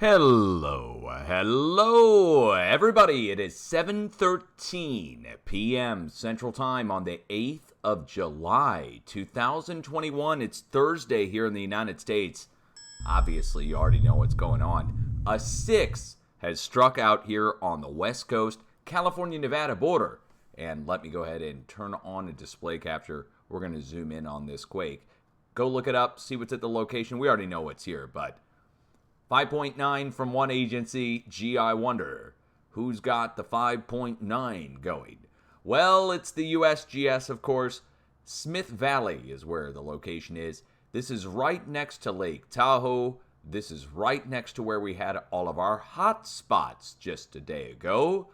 Hello, everybody. It is 7:13 p.m. Central Time on the 8th of July, 2021. It's Thursday here in the United States. Obviously, you already know what's going on. A 6 has struck out here on the West Coast, California-Nevada border. And let me go ahead and turn on a display capture. We're going to zoom in on this quake. Go look it up, see what's at the location. We already know what's here, but 5.9 from one agency. Gee, I wonder who's got the 5.9 going. Well, it's the USGS, of course. Smith Valley is where the location is. This is right next to Lake Tahoe. This is right next to where we had all of our hot spots just a day ago.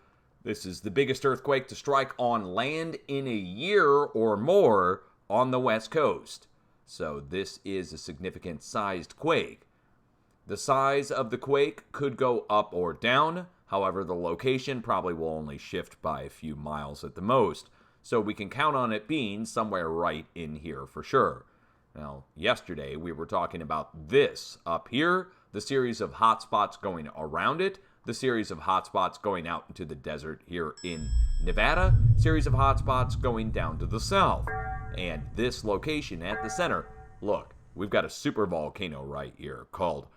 This is the biggest earthquake to strike on land in a year or more on the West Coast. So this is a significant sized quake. The size of the quake could go up or down. However, the location probably will only shift by a few miles at the most. So we can count on it being somewhere right in here for sure. Now, yesterday we were talking about this up here, the series of hotspots going around it, the series of hotspots going out into the desert here in Nevada, series of hotspots going down to the south. And this location at the center, look, we've got a super volcano right here called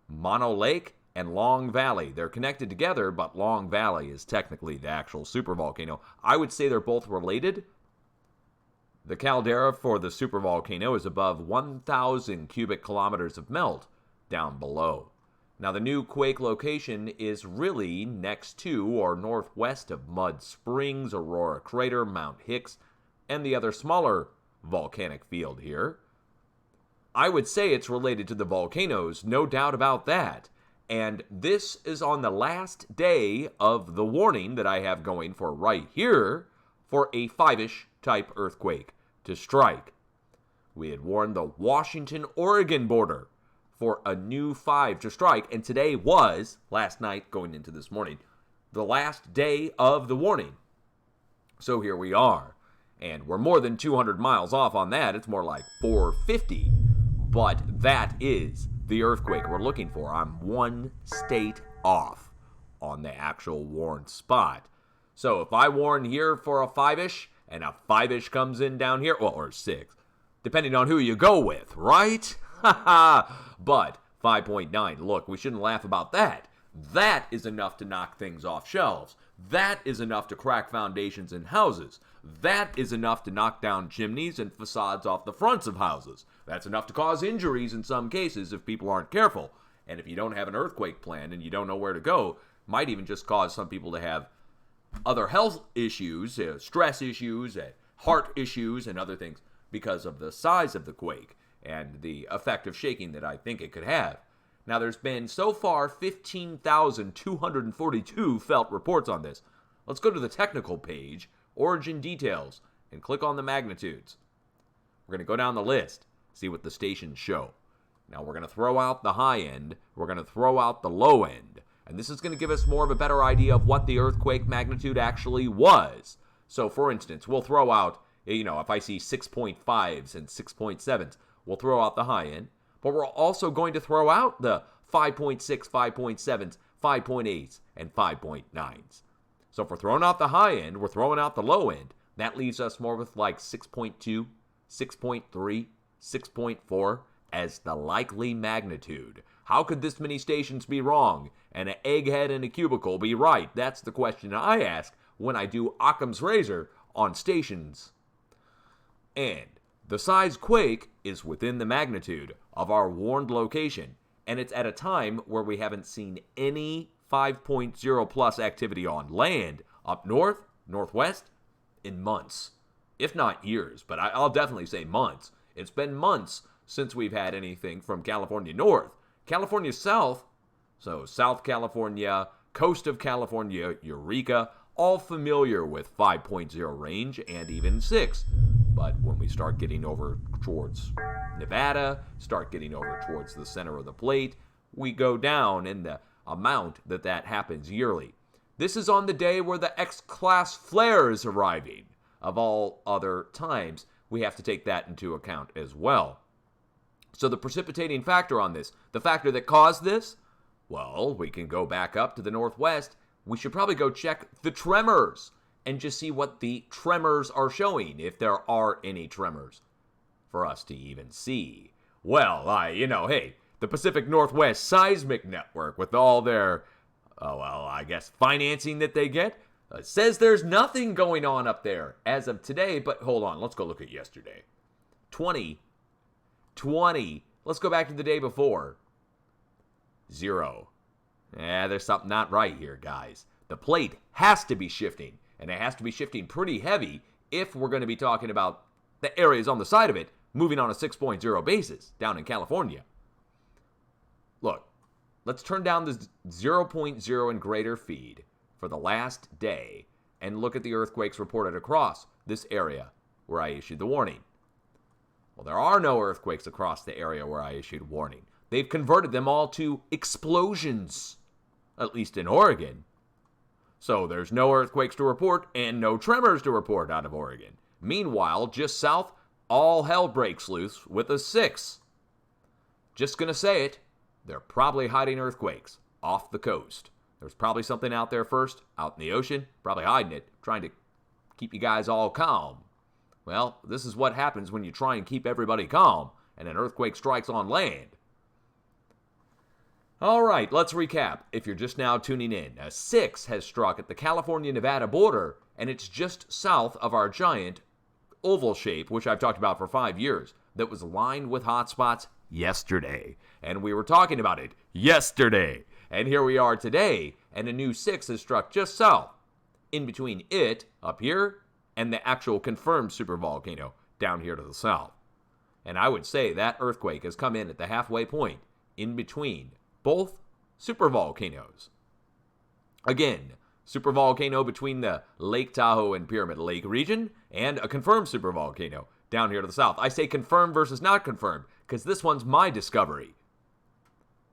Mono Lake and Long Valley. They're connected together, but Long Valley is technically the actual supervolcano. I would say they're both related. The caldera for the supervolcano is above 1,000 cubic kilometers of melt down below. Now, the new quake location is really next to or northwest of Mud Springs, Aurora Crater, Mount Hicks, and the other smaller volcanic field here. I would say it's related to the volcanoes, no doubt about that. And this is on the last day of the warning that I have going for right here for a 5-ish type earthquake to strike. We had warned the Washington-Oregon border for a new 5 to strike, and today was, last night going into this morning, the last day of the warning. So here we are. And we're more than 200 miles off on that. It's more like 450. But that is the earthquake we're looking for. I'm one state off on the actual warned spot. So if I warn here for a 5-ish, and a 5-ish comes in down here, well, or 6, depending on who you go with, right? But 5.9, look, we shouldn't laugh about that. That is enough to knock things off shelves. That is enough to crack foundations in houses. That is enough to knock down chimneys and facades off the fronts of houses. That's enough to cause injuries in some cases if people aren't careful. And if you don't have an earthquake plan and you don't know where to go, might even just cause some people to have other health issues, stress issues, heart issues, and other things because of the size of the quake and the effect of shaking that I think it could have. Now, there's been so far 15,242 felt reports on this. Let's go to the technical page, Origin Details, and click on the magnitudes. We're going to go down the list, see what the stations show. Now, we're going to throw out the high end, we're going to throw out the low end, and this is going to give us more of a better idea of what the earthquake magnitude actually was. So, for instance, we'll throw out, if I see 6.5s and 6.7s, we'll throw out the high end. But we're also going to throw out the 5.6, 5.7s, 5.8s, and 5.9s. So if we're throwing out the high end, we're throwing out the low end. That leaves us more with like 6.2, 6.3, 6.4 as the likely magnitude. How could this many stations be wrong and an egghead in a cubicle be right? That's the question I ask when I do Occam's razor on stations. And the size quake is within the magnitude of our warned location, and it's at a time where we haven't seen any 5.0 plus activity on land up north, northwest, in months. If not years, but I'll definitely say months. It's been months since we've had anything from California north. California south, so South California, coast of California, Eureka, all familiar with 5.0 range and even 6. But when we start getting over towards Nevada, start getting over towards the center of the plate, we go down in the amount that happens yearly. This is on the day where the X-class flare is arriving. Of all other times, we have to take that into account as well. So the precipitating factor on this, the factor that caused this, Well, we can go back up to the northwest. We should probably go check the tremors and just see what the tremors are showing, if there are any tremors for us to even see. Well, hey, the Pacific Northwest Seismic Network, with all their, financing that they get, says there's nothing going on up there as of today. But hold on, let's go look at yesterday. 20. Let's go back to the day before. 0. There's something not right here, guys. The plate has to be shifting, and it has to be shifting pretty heavy if we're going to be talking about the areas on the side of it moving on a 6.0 basis down in California. Look, let's turn down the 0.0 and greater feed for the last day and look at the earthquakes reported across this area where I issued the warning. Well, there are no earthquakes across the area where I issued warning. They've converted them all to explosions, at least in Oregon. So there's no earthquakes to report and no tremors to report out of Oregon. Meanwhile, just south, all hell breaks loose with a 6. Just gonna say it, they're probably hiding earthquakes off the coast. There's probably something out there first, out in the ocean, probably hiding it, trying to keep you guys all calm. Well, this is what happens when you try and keep everybody calm and an earthquake strikes on land. All right, let's recap. If you're just now tuning in, a 6 has struck at the California-Nevada border, and it's just south of our giant oval shape, which I've talked about for 5 years, that was lined with hotspots yesterday. And we were talking about it yesterday. And here we are today, and a new 6 has struck just south, in between it, up here, and the actual confirmed supervolcano down here to the south. And I would say that earthquake has come in at the halfway point, in between both supervolcanoes. Again, supervolcano between the Lake Tahoe and Pyramid Lake region, and a confirmed supervolcano down here to the south. I say confirmed versus not confirmed, because this one's my discovery.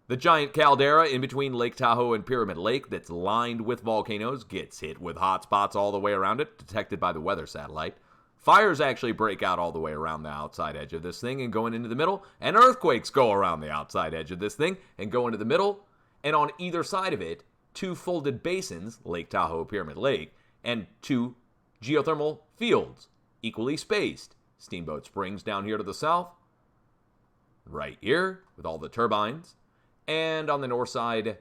The giant caldera in between Lake Tahoe and Pyramid Lake that's lined with volcanoes gets hit with hot spots all the way around it, detected by the weather satellite. Fires actually break out all the way around the outside edge of this thing and going into the middle, and earthquakes go around the outside edge of this thing and go into the middle, and on either side of it, 2 folded basins, Lake Tahoe, Pyramid Lake, and 2 geothermal fields, equally spaced. Steamboat Springs down here to the south, right here, with all the turbines, and on the north side,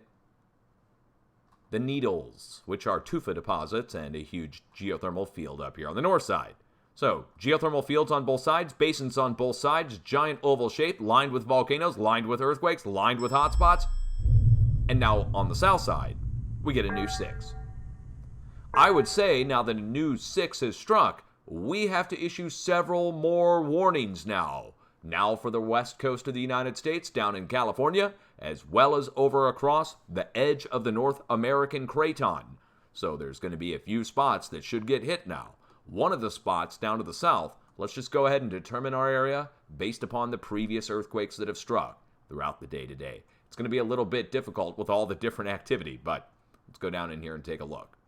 the Needles, which are tufa deposits and a huge geothermal field up here on the north side. So, geothermal fields on both sides, basins on both sides, giant oval shape, lined with volcanoes, lined with earthquakes, lined with hotspots. And now, on the south side, we get a new 6. I would say, now that a new 6 has struck, we have to issue several more warnings now. Now for the west coast of the United States, down in California, as well as over across the edge of the North American Craton. So there's going to be a few spots that should get hit now. One of the spots down to the south, let's just go ahead and determine our area based upon the previous earthquakes that have struck throughout the day today. It's going to be a little bit difficult with all the different activity, but let's go down in here and take a look.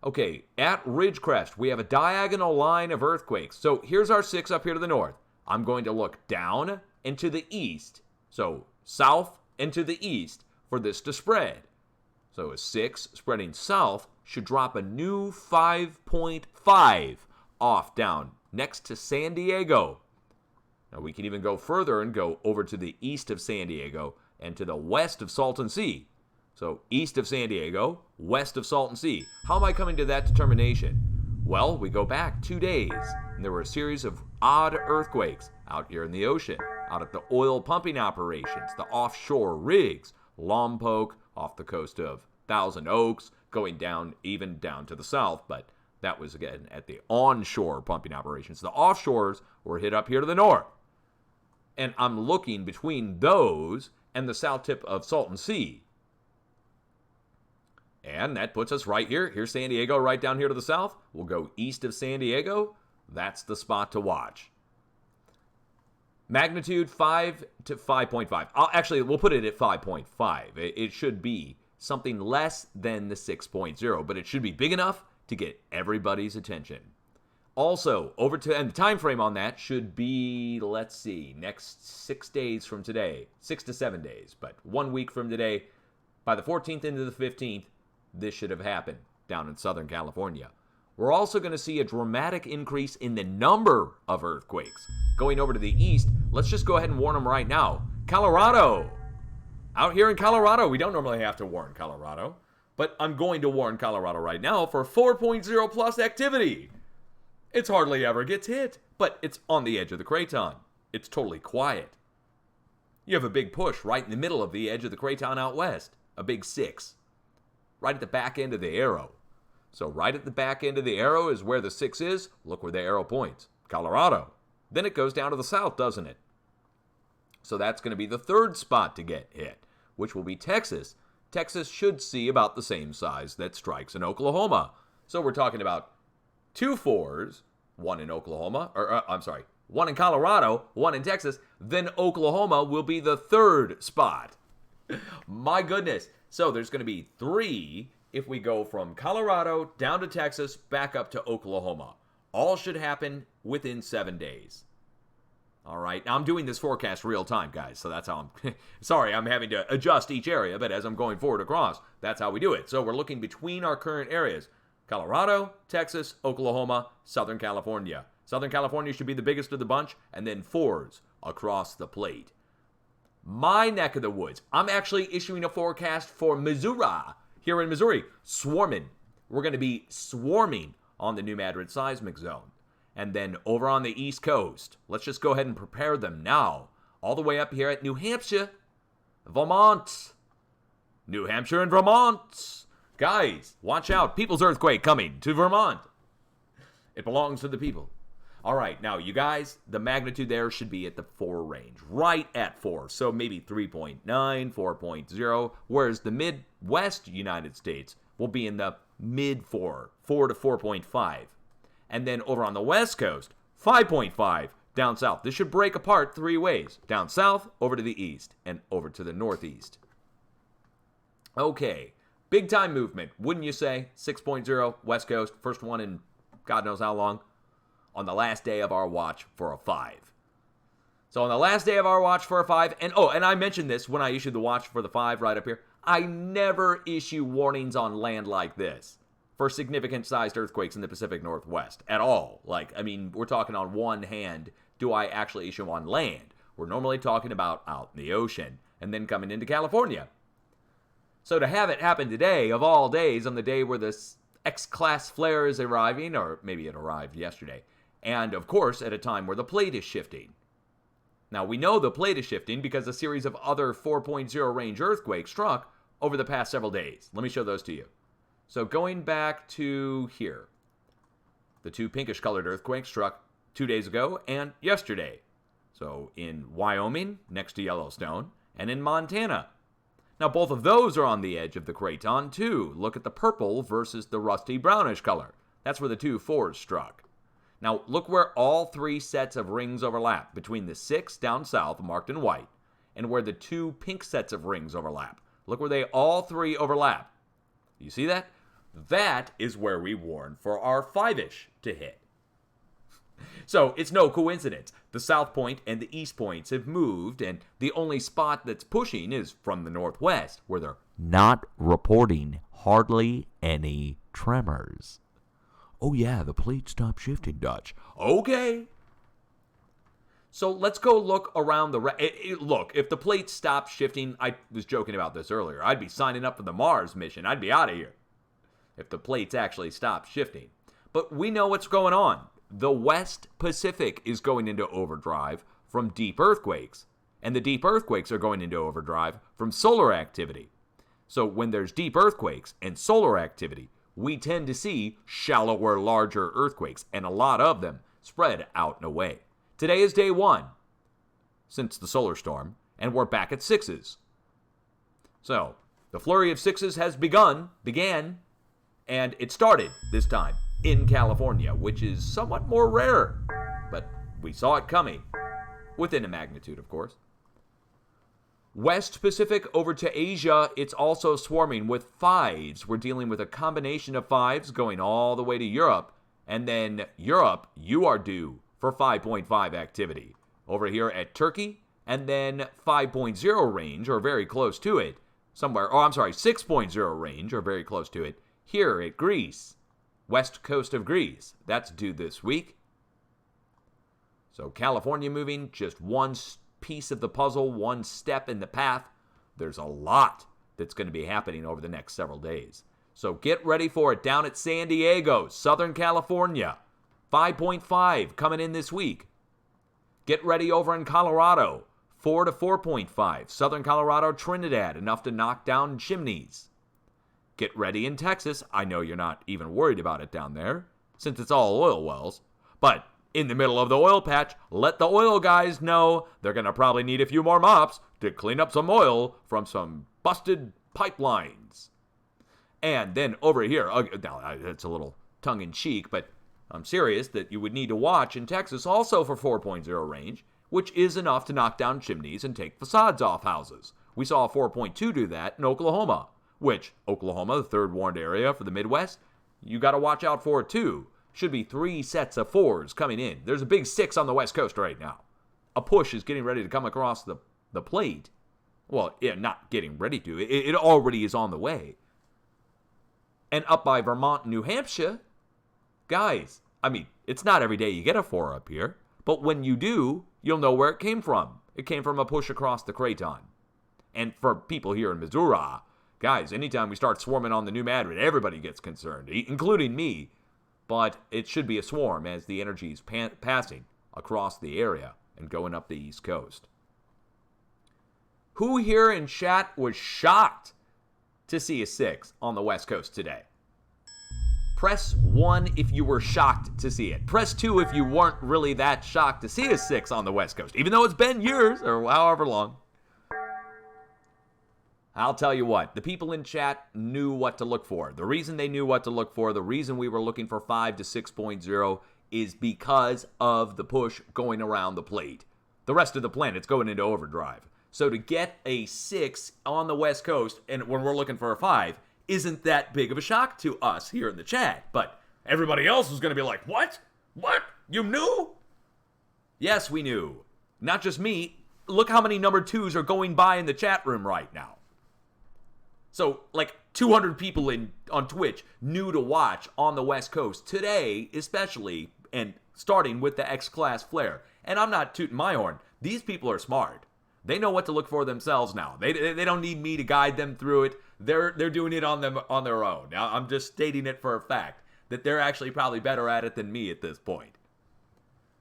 Okay, at Ridgecrest, we have a diagonal line of earthquakes. So here's our 6 up here to the north. I'm going to look down and to the east. So south and to the east for this to spread. So a 6 spreading south should drop a new 5.5 off down next to San Diego. Now we can even go further and go over to the east of San Diego and to the west of Salton Sea. So east of San Diego, west of Salton Sea. How am I coming to that determination? Well, we go back 2 days, and there were a series of odd earthquakes out here in the ocean, out at the oil pumping operations, the offshore rigs, Lompoc off the coast of Thousand Oaks, going down, even down to the south, but that was, again, at the onshore pumping operations. The offshores were hit up here to the north. And I'm looking between those and the south tip of Salton Sea. And that puts us right here. Here's San Diego right down here to the south. We'll go east of San Diego. That's the spot to watch. Magnitude 5 to 5.5. Actually, we'll put it at 5.5. It should be something less than the 6.0, but it should be big enough to get everybody's attention. Also, and the time frame on that should be, let's see, next 6 days from today. 6 to 7 days, but 1 week from today. By the 14th into the 15th, this should have happened down in Southern California. We're also going to see a dramatic increase in the number of earthquakes. Going over to the east, let's just go ahead and warn them right now. Colorado! Out here in Colorado, we don't normally have to warn Colorado, but I'm going to warn Colorado right now for 4.0 plus activity. It hardly ever gets hit, but it's on the edge of the craton. It's totally quiet. You have a big push right in the middle of the edge of the craton out west, a big 6, right at the back end of the arrow. So right at the back end of the arrow is where the 6 is. Look where the arrow points, Colorado. Then it goes down to the south, doesn't it? So that's going to be the third spot to get hit, which will be Texas. Texas should see about the same size that strikes in Oklahoma. So we're talking about 2 4s, one in Oklahoma, one in Colorado, one in Texas. Then Oklahoma will be the third spot. My goodness. So there's going to be 3 if we go from Colorado down to Texas, back up to Oklahoma. All should happen within 7 days. All right. Now, I'm doing this forecast real time, guys, so that's how I'm... Sorry, I'm having to adjust each area, but as I'm going forward across, that's how we do it. So we're looking between our current areas. Colorado, Texas, Oklahoma, Southern California. Southern California should be the biggest of the bunch, and then 4s across the plate. My neck of the woods, I'm actually issuing a forecast for Missouri, here in Missouri. Swarming. We're going to be swarming on the New Madrid seismic zone. And then over on the East Coast, let's just go ahead and prepare them now. All the way up here at New Hampshire, Vermont. New Hampshire and Vermont. Guys, watch out. People's earthquake coming to Vermont. It belongs to the people. All right, now, you guys, the magnitude there should be at the 4 range. Right at 4. So maybe 3.9, 4.0. Whereas the Midwest United States will be in the mid-4, 4 to 4.5. And then over on the West Coast, 5.5 down south. This should break apart 3 ways. Down south, over to the east, and over to the northeast. Okay, big time movement, wouldn't you say? 6.0, West Coast, first one in God knows how long, on the last day of our watch for a 5. So on the last day of our watch for a 5, and I mentioned this when I issued the watch for the 5 right up here, I never issue warnings on land like this for significant sized earthquakes in the Pacific Northwest at all. We're talking on one hand, do I actually issue on land? We're normally talking about out in the ocean and then coming into California. So to have it happen today, of all days, on the day where this X-class flare is arriving, or maybe it arrived yesterday, and of course at a time where the plate is shifting. Now we know the plate is shifting because a series of other 4.0 range earthquakes struck over the past several days. Let me show those to you. So going back to here, the 2 pinkish colored earthquakes struck 2 days ago and yesterday. So in Wyoming, next to Yellowstone, and in Montana. Now both of those are on the edge of the craton too. Look at the purple versus the rusty brownish color. That's where the 2 4s struck. Now look where all 3 sets of rings overlap, between the 6 down south marked in white and where the 2 pink sets of rings overlap. Look where they all 3 overlap. You see that? That is where we warn for our 5-ish to hit. So it's no coincidence. The south point and the east points have moved, and the only spot that's pushing is from the northwest, where they're not reporting hardly any tremors. Oh yeah, the plate stopped shifting, Dutch. Okay. So let's go look around the... Look, if the plate stopped shifting, I was joking about this earlier, I'd be signing up for the Mars mission. I'd be out of here if the plates actually stop shifting. But we know what's going on. The West Pacific is going into overdrive from deep earthquakes, and the deep earthquakes are going into overdrive from solar activity. So when there's deep earthquakes and solar activity, we tend to see shallower, larger earthquakes, and a lot of them spread out and away. Today is day 1 since the solar storm, and we're back at 6s. So the flurry of 6s began, and it started this time in California, which is somewhat more rare, but we saw it coming, within a magnitude, of course. West Pacific over to Asia, it's also swarming with 5s. We're dealing with a combination of 5s going all the way to Europe, And then Europe, you are due for 5.5 activity. Over here at Turkey, and then 5.0 range, or very close to it, somewhere, 6.0 range, or very close to it, here at Greece, west coast of Greece. That's due this week. So California moving, just one piece of the puzzle, one step in the path. There's a lot that's going to be happening over the next several days. So get ready for it down at San Diego, Southern California. 5.5 coming in this week. Get ready over in Colorado, 4 to 4.5. Southern Colorado, Trinidad, enough to knock down chimneys. Get ready in Texas. I know you're not even worried about it down there, since it's all oil wells. But in the middle of the oil patch, let the oil guys know they're going to probably need a few more mops to clean up some oil from some busted pipelines. And then over here, now it's a little tongue-in-cheek, but I'm serious that you would need to watch in Texas also for 4.0 range, which is enough to knock down chimneys and take facades off houses. We saw a 4.2 do that in Oklahoma, which, Oklahoma, the third warned area for the Midwest, you got to watch out for it too. Should be 3 sets of 4s coming in. There's a big 6 on the West Coast right now. A push is getting ready to come across the plate. Well, yeah, not getting ready to. It already is on the way. And up by Vermont and New Hampshire, guys, I mean, it's not every day you get a 4 up here, but when you do, you'll know where it came from. It came from a push across the Craton. And for people here in Missouri, guys, anytime we start swarming on the New Madrid, everybody gets concerned, including me. But it should be a swarm as the energy is passing across the area and going up the East Coast. Who here in chat was shocked to see a 6 on the West Coast today? Press 1 if you were shocked to see it. Press 2 if you weren't really that shocked to see a 6 on the West Coast, even though it's been years or however long. I'll tell you what, the people in chat knew what to look for. The reason they knew what to look for, the reason we were looking for 5 to 6.0 is because of the push going around the plate. The rest of the planet's going into overdrive. So to get a 6 on the West Coast, and when we're looking for a 5, isn't that big of a shock to us here in the chat. But everybody else is going to be like, what? What? You knew? Yes, we knew. Not just me. Look how many number 2s are going by in the chat room right now. So, like 200 people on Twitch knew to watch on the West Coast today, especially, and starting with the X-Class flare. And I'm not tooting my horn. These people are smart. They know what to look for themselves now. They don't need me to guide them through it. They're doing it on their own. Now, I'm just stating it for a fact that they're actually probably better at it than me at this point.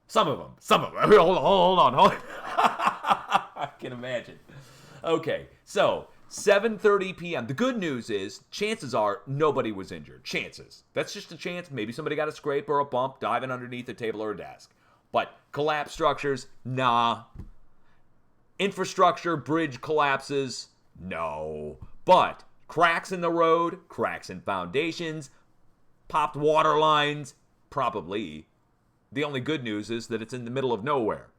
Some of them. Hold on. I can imagine. Okay, so 7:30 p.m. The good news is, chances are, nobody was injured. Chances. That's just a chance. Maybe somebody got a scrape or a bump diving underneath a table or a desk. But collapsed structures, nah. Infrastructure, bridge collapses, no. But cracks in the road, cracks in foundations, popped water lines, probably. The only good news is that it's in the middle of nowhere.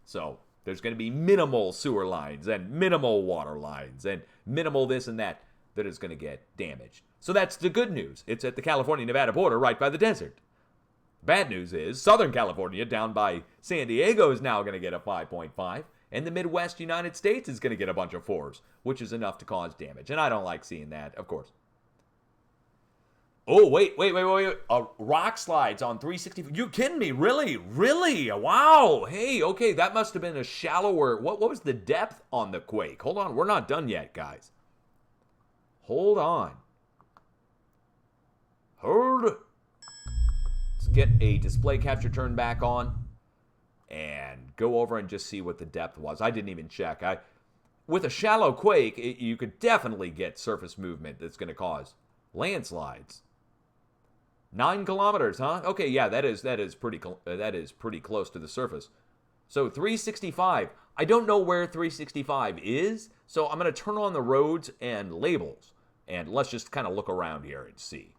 So there's going to be minimal sewer lines and minimal water lines and minimal this and that is going to get damaged. So that's the good news. It's at the California-Nevada border right by the desert. Bad news is Southern California down by San Diego is now going to get a 5.5, and the Midwest United States is going to get a bunch of 4s, which is enough to cause damage. And I don't like seeing that, of course. Oh, wait. Rock slides on 360. You kidding me? Really? Wow. Hey, okay, that must have been a shallower. What was the depth on the quake? Hold on, we're not done yet, guys. Hold on. Let's get a display capture turned back on and go over and just see what the depth was. I didn't even check. With a shallow quake, you could definitely get surface movement that's going to cause landslides. 9 kilometers, huh? Okay, yeah, that is pretty close to the surface. So 365. I don't know where 365 is, so I'm going to turn on the roads and labels, and let's just kind of look around here and see.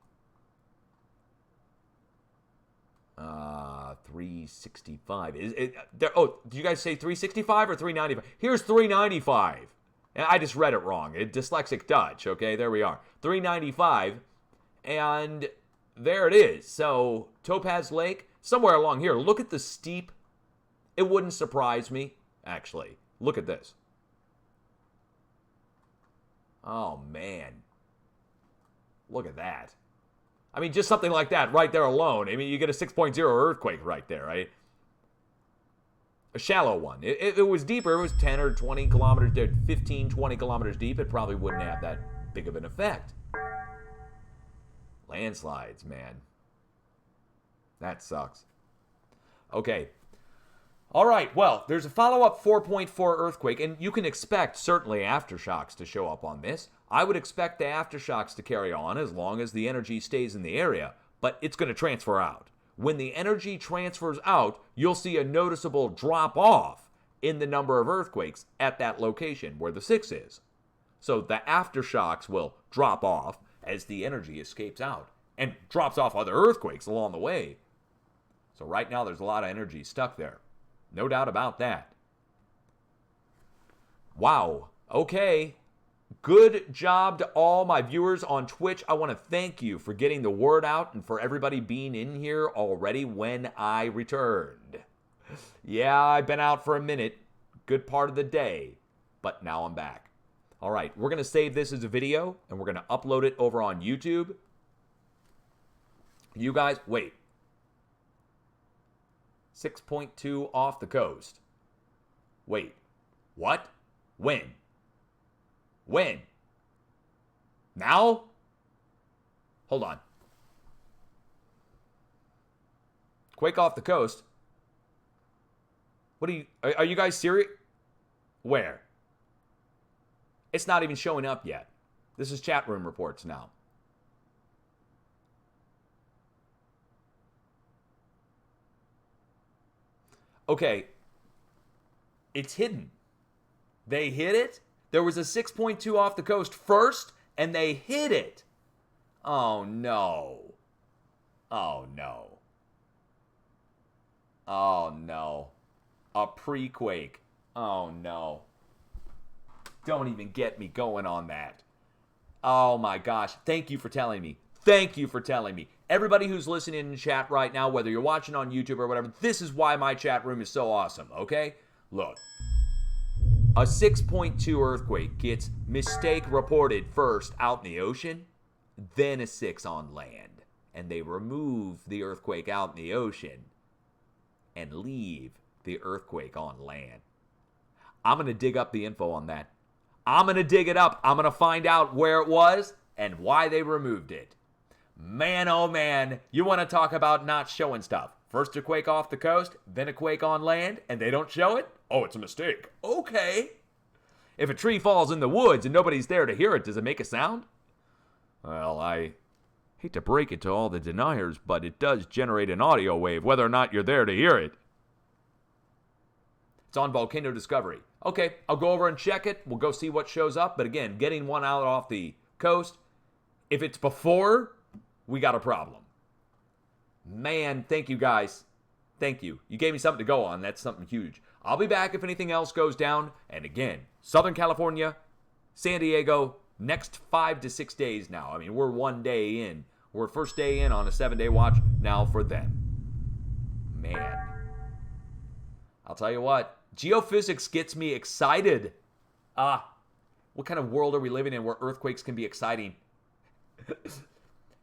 365. Is it there? Oh, did you guys say 365 or 395? Here's 395. I just read it wrong. Dyslexic Dutch. Okay, there we are. 395, and there it is. So Topaz Lake, somewhere along here. Look at the steep. It wouldn't surprise me, actually. Look at this. Oh, man. Look at that. I mean, just something like that right there alone. I mean, you get a 6.0 earthquake right there, right? A shallow one. If it was deeper, it was 10 or 20 kilometers, 15, 20 kilometers deep, it probably wouldn't have that big of an effect. Landslides, man. That sucks. Okay. All right, well, there's a follow-up 4.4 earthquake, and you can expect, certainly, aftershocks to show up on this. I would expect the aftershocks to carry on as long as the energy stays in the area, but it's going to transfer out. When the energy transfers out, you'll see a noticeable drop-off in the number of earthquakes at that location where the 6 is. So the aftershocks will drop off as the energy escapes out and drops off other earthquakes along the way. So right now, there's a lot of energy stuck there. No doubt about that. Wow. Okay. Good job to all my viewers on Twitch. I want to thank you for getting the word out and for everybody being in here already when I returned. Yeah, I've been out for a minute, good part of the day, but now I'm back. All right, we're going to save this as a video, and we're going to upload it over on YouTube. You guys, wait. 6.2 off the coast. Wait, what? When? When? Now? Hold on. Quake off the coast? What are you guys serious? Where? It's not even showing up yet. This is chat room reports now. Okay, it's hidden. They hid it. There was a 6.2 off the coast first, and they hid it. Oh, no. Oh, no. Oh, no. A pre-quake. Oh, no. Don't even get me going on that. Oh, my gosh. Thank you for telling me. Thank you for telling me. Everybody who's listening in chat right now, whether you're watching on YouTube or whatever, this is why my chat room is so awesome, okay? Look. A 6.2 earthquake gets mistake reported first out in the ocean, then a 6 on land. And they remove the earthquake out in the ocean and leave the earthquake on land. I'm going to dig up the info on that. I'm going to dig it up. I'm going to find out where it was and why they removed it. Man, oh man, you want to talk about not showing stuff. First a quake off the coast, then a quake on land, and they don't show it? Oh, it's a mistake. Okay. If a tree falls in the woods and nobody's there to hear it, does it make a sound? Well, I hate to break it to all the deniers, but it does generate an audio wave, whether or not you're there to hear it. It's on Volcano Discovery. Okay, I'll go over and check it. We'll go see what shows up. But again, getting one out off the coast, if it's before, we got a problem. Man, thank you guys. Thank you. You gave me something to go on. That's something huge. I'll be back if anything else goes down. And again, Southern California, San Diego, next 5 to 6 days now. I mean, we're 1 day in. We're first day in on a 7-day watch now for them. Man. I'll tell you what. Geophysics gets me excited. What kind of world are we living in where earthquakes can be exciting?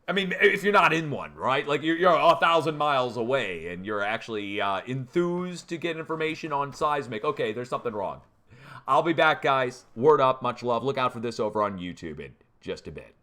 I mean, if you're not in one, right? Like, you're 1,000 miles away, and you're actually enthused to get information on seismic. Okay, there's something wrong. I'll be back, guys. Word up. Much love. Look out for this over on YouTube in just a bit.